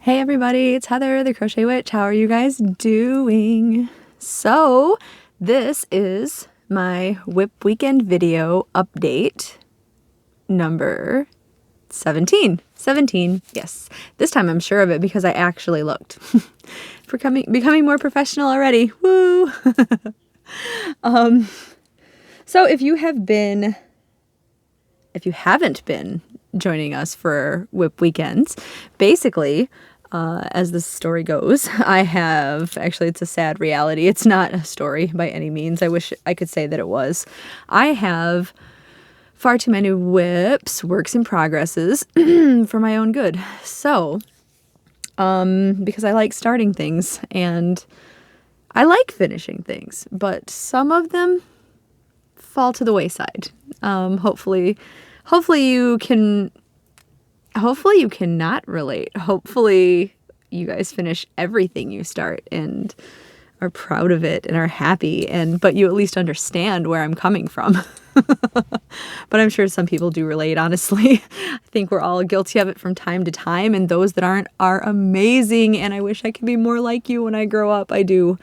Hey everybody, it's Heather, the Crochet Witch. How are you guys doing? So, this is my WiP Weekend video update number 17. 17, yes. This time I'm sure of it because I actually looked. Becoming more professional already. Woo! So if you haven't been joining us for WiP Weekends, basically, as the story goes, actually it's a sad reality. It's not a story by any means. I wish I could say that it was. I have far too many WIPs, works in progresses, for my own good. So, because I like starting things and I like finishing things, but some of them fall to the wayside. Hopefully you cannot relate. Hopefully you guys finish everything you start and are proud of it and are happy, but you at least understand where I'm coming from. But I'm sure some people do relate, honestly. I think we're all guilty of it from time to time, and those that aren't are amazing, and I wish I could be more like you when I grow up. I do.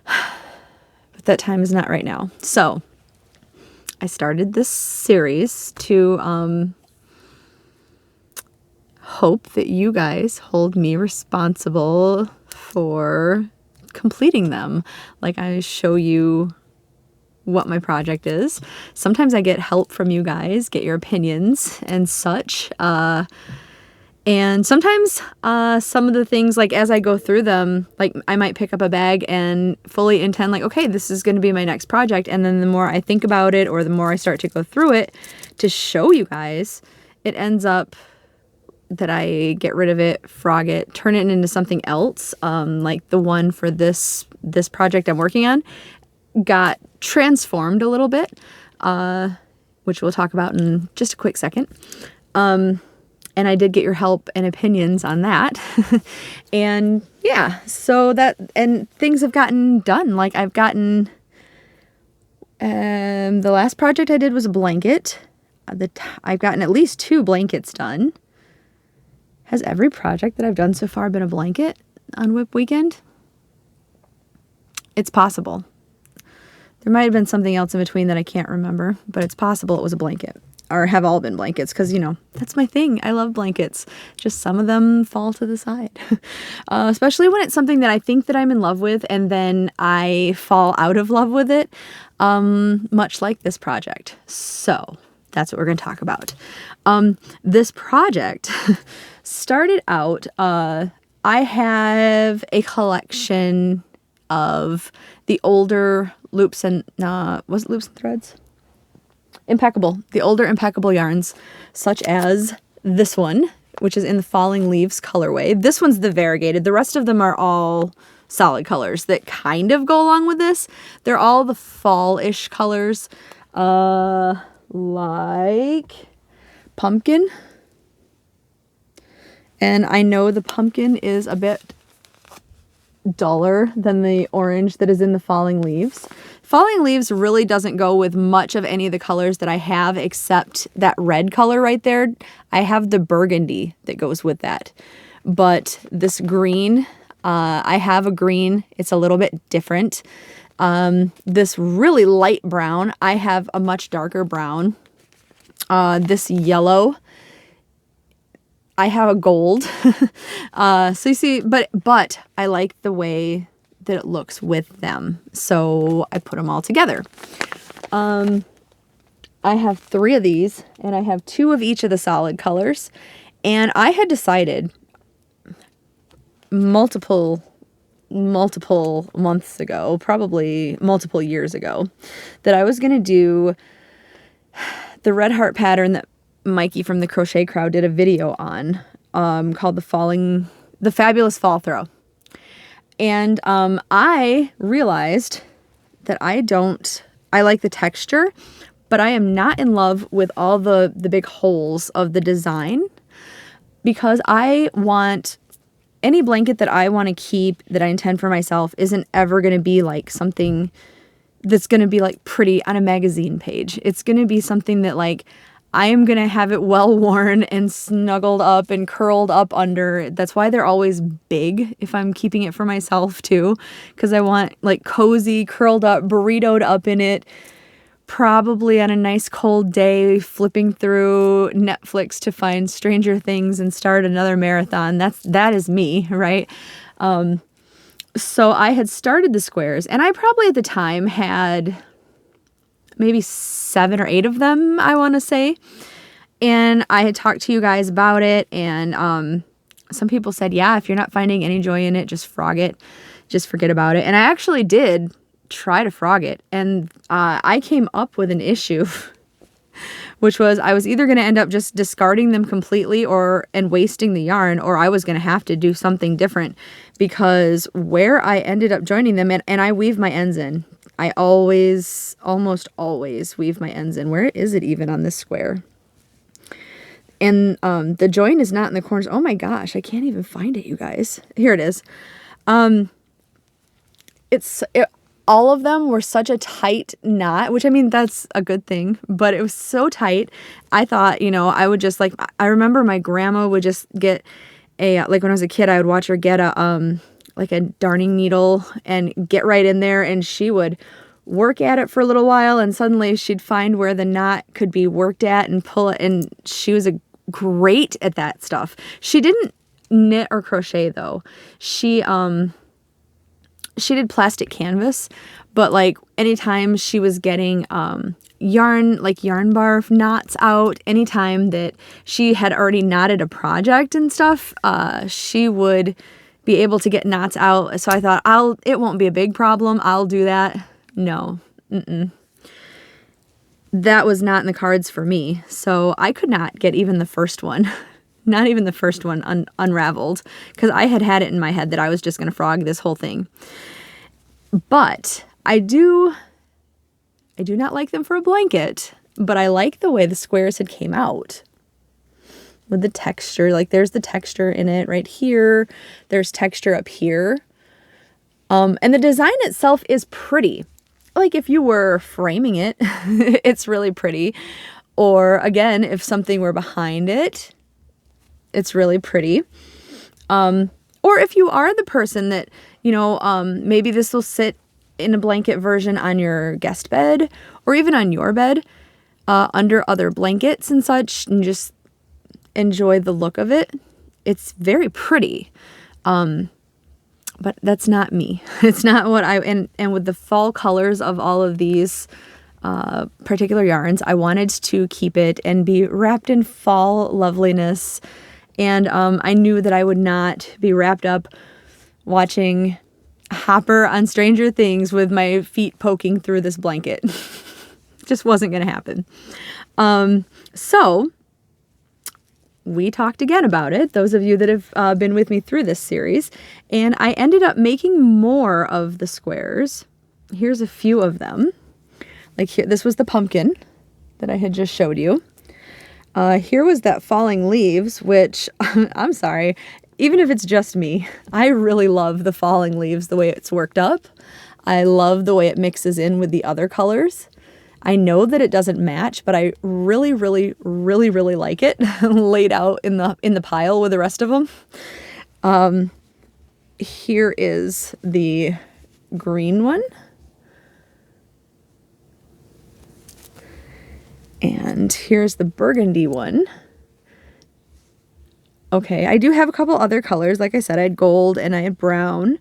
But that time is not right now. So I started this series to hope that you guys hold me responsible for completing them. Like, I show you what my project is. Sometimes I get help from you guys, get your opinions and such. And sometimes some of the things, like as I go through them, like I might pick up a bag and fully intend like, okay, this is going to be my next project. And then the more I think about it or the more I start to go through it to show you guys, it ends up that I get rid of it, frog it, turn it into something else. Like the one for this project I'm working on got transformed a little bit, which we'll talk about in just a quick second. And I did get your help and opinions on that. And yeah, and things have gotten done. Like I've gotten, the last project I did was a blanket. I've gotten at least 2 blankets done. Has every project that I've done so far been a blanket on WiP Weekend? It's possible. There might have been something else in between that I can't remember, but it's possible it was a blanket. Or have all been blankets, because, that's my thing. I love blankets. Just some of them fall to the side. Especially when it's something that I think that I'm in love with, and then I fall out of love with it, much like this project. So that's what we're going to talk about. This project started out, I have a collection of the older loops and, was it loops and threads? The older impeccable yarns, such as this one, which is in the Falling Leaves colorway. This one's the variegated. The rest of them are all solid colors that kind of go along with this. They're all the fall-ish colors, like pumpkin. And I know the pumpkin is a bit duller than the orange that is in the Falling Leaves. Falling Leaves really doesn't go with much of any of the colors that I have except that red color right there. I have the burgundy that goes with that. But this green, I have a green. It's a little bit different. This really light brown, I have a much darker brown. This yellow, I have a gold. So you see, but I like the way that it looks with them. So I put them all together. I have 3 of these, and I have 2 of each of the solid colors. And I had decided multiple months ago, probably multiple years ago, that I was going to do the red heart pattern that Mikey from the Crochet Crowd did a video on, called the Fabulous Fall Throw. And I realized that I like the texture, but I am not in love with all the big holes of the design, because I want any blanket that I want to keep, that I intend for myself, isn't ever going to be like something that's going to be like pretty on a magazine page. It's going to be something that like I am going to have it well worn and snuggled up and curled up under. That's why they're always big if I'm keeping it for myself too, because I want like cozy, curled up, burritoed up in it, probably on a nice cold day, flipping through Netflix to find Stranger Things and start another marathon. That is me, right? So I had started the squares, and I probably at the time had maybe 7 or 8 of them, I want to say. And I had talked to you guys about it, and some people said, yeah, if you're not finding any joy in it, just frog it. Just forget about it. And I actually did try to frog it, and I came up with an issue, which was I was either going to end up just discarding them completely and wasting the yarn, or I was going to have to do something different, because where I ended up joining them, and I weave my ends in. I almost always weave my ends in. Where is it even on this square? And the join is not in the corners. Oh my gosh, I can't even find it, you guys. Here it is. All of them were such a tight knot, which I mean, that's a good thing, but it was so tight. I thought, I would just I remember my grandma would just get like when I was a kid, I would watch her get like a darning needle and get right in there, and she would work at it for a little while, and suddenly she'd find where the knot could be worked at and pull it, and she was great at that stuff. She didn't knit or crochet though. She did plastic canvas, but like anytime she was getting yarn bar knots out, anytime that she had already knotted a project and stuff, she would be able to get knots out. So I thought, it won't be a big problem. I'll do that. No, that was not in the cards for me. So I could not get even the first one, not even the first one unraveled, because I had it in my head that I was just going to frog this whole thing. But I do not like them for a blanket, but I like the way the squares had came out with the texture. Like there's the texture in it right here. There's texture up here. And the design itself is pretty. Like if you were framing it, it's really pretty. Or again, if something were behind it, it's really pretty. Or if you are the person that, maybe this will sit in a blanket version on your guest bed, or even on your bed, under other blankets and such, and just enjoy the look of it. It's very pretty. But that's not me. It's not what and with the fall colors of all of these particular yarns, I wanted to keep it and be wrapped in fall loveliness. And I knew that I would not be wrapped up watching Hopper on Stranger Things with my feet poking through this blanket. Just wasn't going to happen. So we talked again about it, those of you that have been with me through this series, and I ended up making more of the squares. Here's a few of them. Like here, this was the pumpkin that I had just showed you. Here was that falling leaves, which I'm sorry, even if it's just me, I really love the falling leaves, the way it's worked up. I love the way it mixes in with the other colors. I know that it doesn't match, but I really, really, really, really like it laid out in the pile with the rest of them. Here is the green one. And here's the burgundy one. Okay, I do have a couple other colors. Like I said, I had gold and I had brown,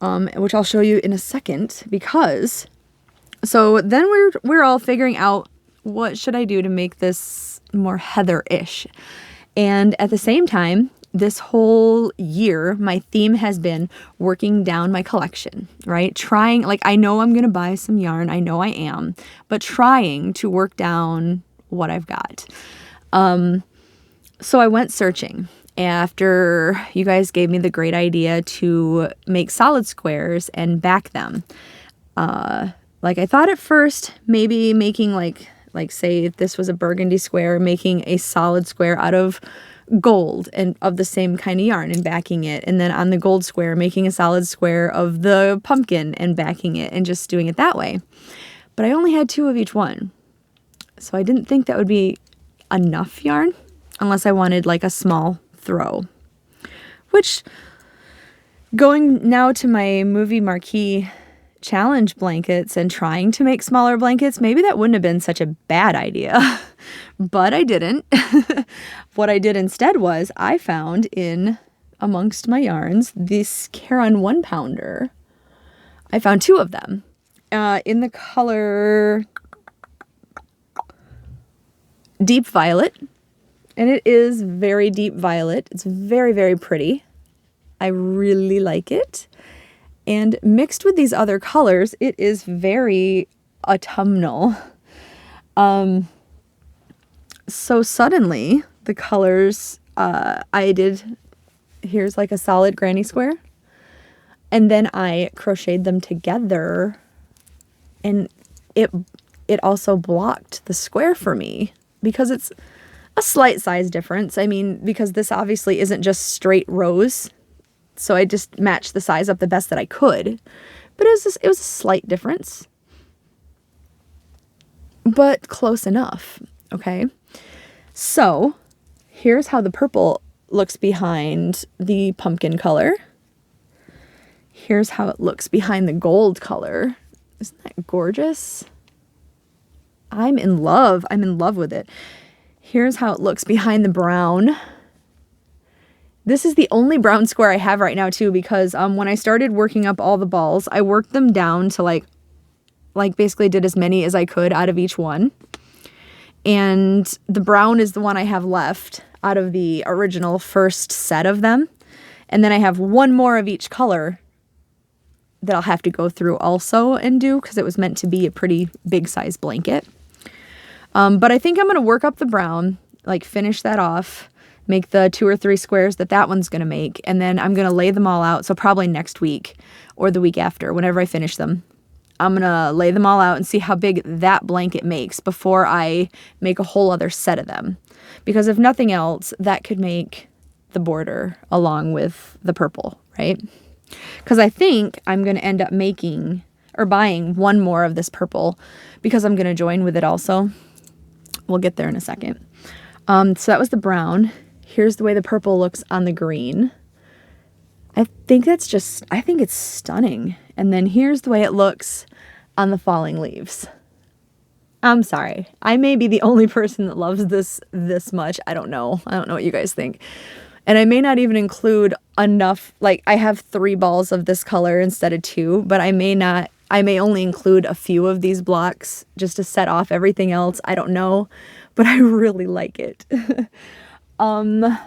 which I'll show you in a second, because so then we're all figuring out what should I do to make this more heather-ish. And at the same time, this whole year, my theme has been working down my collection, right? Trying, like, I know I'm going to buy some yarn. I know I am, but trying to work down what I've got. So I went searching after you guys gave me the great idea to make solid squares and back them. Like I thought at first, maybe making like say if this was a burgundy square, making a solid square out of gold and of the same kind of yarn and backing it. And then on the gold square, making a solid square of the pumpkin and backing it and just doing it that way. But I only had 2 of each one. So I didn't think that would be enough yarn unless I wanted like a small throw, which going now to my movie marquee challenge blankets and trying to make smaller blankets, maybe that wouldn't have been such a bad idea, but I didn't. What I did instead was I found in amongst my yarns this Caron 1-pounder. I found 2 of them in the color Deep Violet, and it is very deep violet. It's very, very pretty. I really like it. And mixed with these other colors, it is very autumnal. So suddenly, the colors here's like a solid granny square. And then I crocheted them together. And it also blocked the square for me because it's a slight size difference. I mean, because this obviously isn't just straight rows. So I just matched the size up the best that I could. But it was a slight difference. But close enough, okay? So here's how the purple looks behind the pumpkin color. Here's how it looks behind the gold color. Isn't that gorgeous? I'm in love. I'm in love with it. Here's how it looks behind the brown. This is the only brown square I have right now too, because when I started working up all the balls, I worked them down to like basically did as many as I could out of each one. And the brown is the one I have left out of the original first set of them. And then I have one more of each color that I'll have to go through also and do because it was meant to be a pretty big size blanket. But I think I'm going to work up the brown, like finish that off, make the 2 or 3 squares that one's going to make, and then I'm going to lay them all out. So probably next week or the week after, whenever I finish them, I'm going to lay them all out and see how big that blanket makes before I make a whole other set of them. Because if nothing else, that could make the border along with the purple, right? Because I think I'm going to end up making or buying one more of this purple because I'm going to join with it also. We'll get there in a second. So that was the brown. Here's the way the purple looks on the green. I think it's stunning. And then here's the way it looks on the falling leaves. I'm sorry. I may be the only person that loves this much. I don't know. I don't know what you guys think. And I may not even include enough, like I have 3 balls of this color instead of 2, but I may only include a few of these blocks just to set off everything else. I don't know, but I really like it. That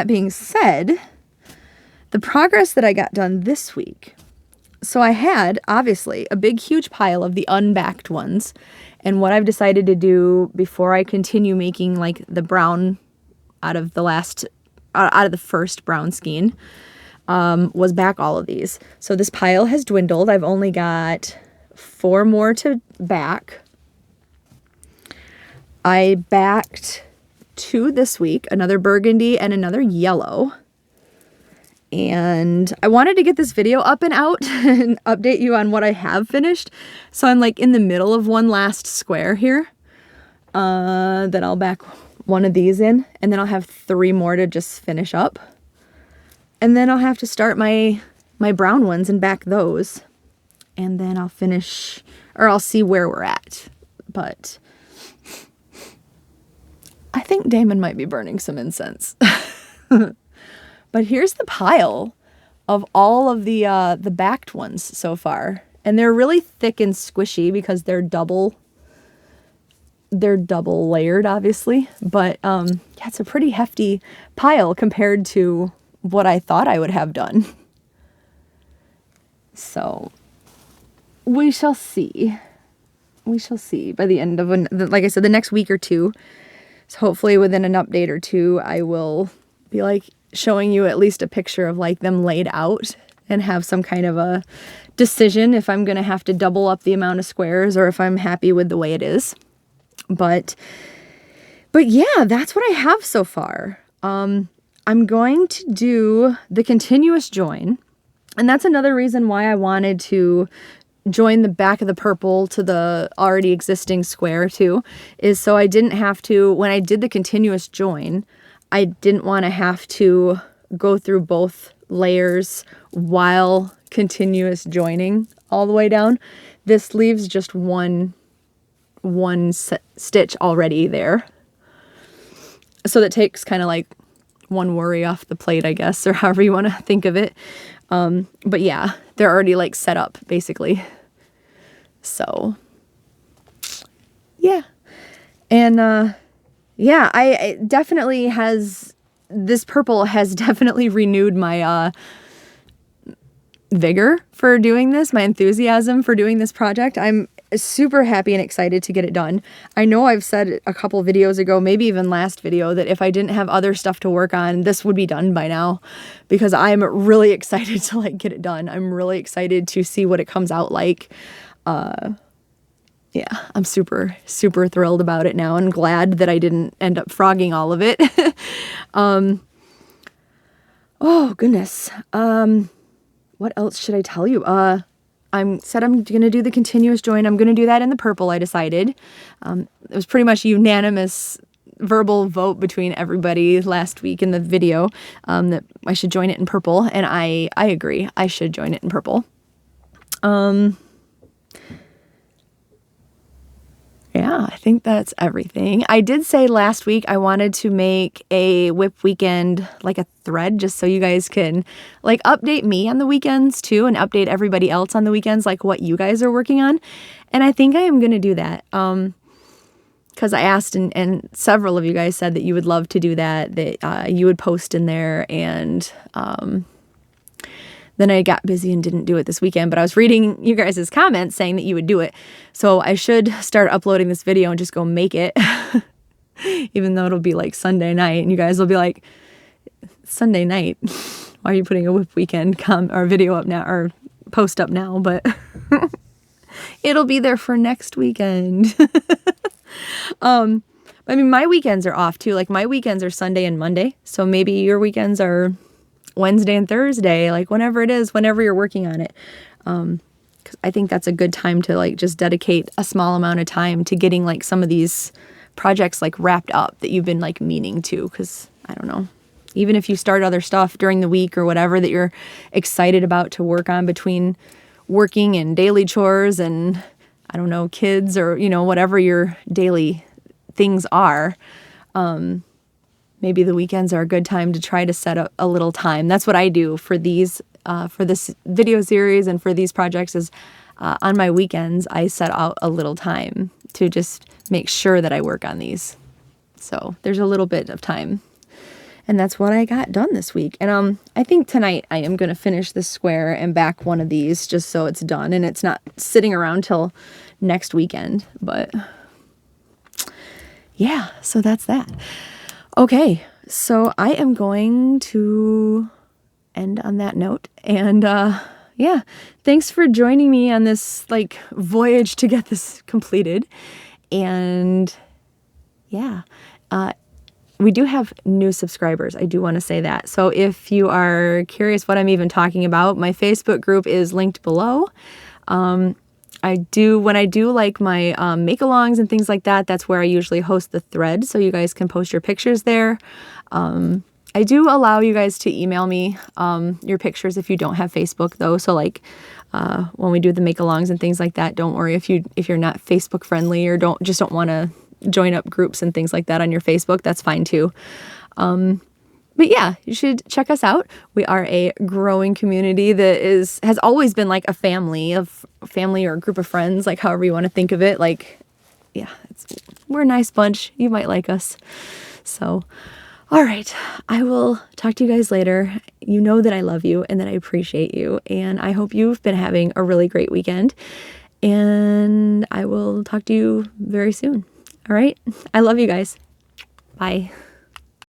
being said, the progress that I got done this week. So I had, obviously, a big, huge pile of the unbacked ones. And what I've decided to do before I continue making like the brown out of the first brown skein, was back all of these. So this pile has dwindled. I've only got 4 more to back. I backed 2 this week, another burgundy and another yellow. And I wanted to get this video up and out and update you on what I have finished. So I'm like in the middle of one last square here. Then I'll back one of these in, and then I'll have 3 more to just finish up. And then I'll have to start my brown ones and back those. And then I'll finish, or I'll see where we're at. But I think Damon might be burning some incense. But here's the pile of all of the backed ones so far. And they're really thick and squishy because they're double layered, obviously. But yeah, it's a pretty hefty pile compared to what I thought I would have done. So we shall see. We shall see by the end of, like I said, the next week or 2. So hopefully within an update or 2, I will be like showing you at least a picture of like them laid out and have some kind of a decision if I'm going to have to double up the amount of squares or if I'm happy with the way it is. But yeah, that's what I have so far. I'm going to do the continuous join. And that's another reason why I wanted to join the back of the purple to the already existing square too, is so I didn't have to, when I did the continuous join, I didn't want to have to go through both layers while continuous joining all the way down. This leaves just one stitch already there. So that takes kind of like one worry off the plate, I guess, or however you want to think of it. But yeah, they're already like set up basically. So yeah. And yeah, I definitely this purple has definitely renewed my vigor for doing this, my enthusiasm for doing this project. I'm super happy and excited to get it done. I know I've said a couple videos ago, maybe even last video, that if I didn't have other stuff to work on, this would be done by now, because I'm really excited to like get it done. I'm really excited to see what it comes out like. Yeah, I'm super thrilled about it now and glad that I didn't end up frogging all of it. Oh goodness. What else should I tell you? I'm going to do the continuous join. I'm going to do that in the purple, I decided. It was pretty much a unanimous verbal vote between everybody last week in the video that I should join it in purple, and I agree. I should join it in purple. Yeah, I think that's everything. I did say last week I wanted to make a WiP Weekend, like a thread, just so you guys can like update me on the weekends too, and update everybody else on the weekends, like what you guys are working on. And I think I am going to do that. Because I asked and several of you guys said that you would love to do that you would post in there, and then I got busy and didn't do it this weekend, but I was reading you guys' comments saying that you would do it. So I should start uploading this video and just go make it, even though it'll be like Sunday night, and you guys will be like, Sunday night, why are you putting a WiP Weekend or video up now, or post up now? But it'll be there for next weekend. I mean, my weekends are off too. Like my weekends are Sunday and Monday. So maybe your weekends are Wednesday and Thursday, like whenever it is, whenever you're working on it. 'Cause I think that's a good time to like just dedicate a small amount of time to getting like some of these projects like wrapped up that you've been like meaning to. 'Cause I don't know, even if you start other stuff during the week or whatever that you're excited about to work on between working and daily chores and I don't know, kids or, you know, whatever your daily things are, maybe the weekends are a good time to try to set up a little time. That's what I do for these, for this video series and for these projects is on my weekends, I set out a little time to just make sure that I work on these. So there's a little bit of time. And that's what I got done this week. And I think tonight I am going to finish this square and back one of these just so it's done and it's not sitting around till next weekend. But yeah, so that's that. Okay, so I am going to end on that note. And yeah, thanks for joining me on this like voyage to get this completed. And yeah, we do have new subscribers. I do want to say that. So if you are curious what I'm even talking about, my Facebook group is linked below. When I do like my make-alongs and things like that, that's where I usually host the thread, so you guys can post your pictures there. I do allow you guys to email me your pictures if you don't have Facebook though. So like when we do the make-alongs and things like that, don't worry if you're not Facebook friendly or don't want to join up groups and things like that on your Facebook, that's fine too. But yeah, you should check us out. We are a growing community that has always been like a family or a group of friends, like however you want to think of it. Like, yeah, we're a nice bunch. You might like us. So, all right, I will talk to you guys later. You know that I love you and that I appreciate you. And I hope you've been having a really great weekend. And I will talk to you very soon. All right. I love you guys. Bye.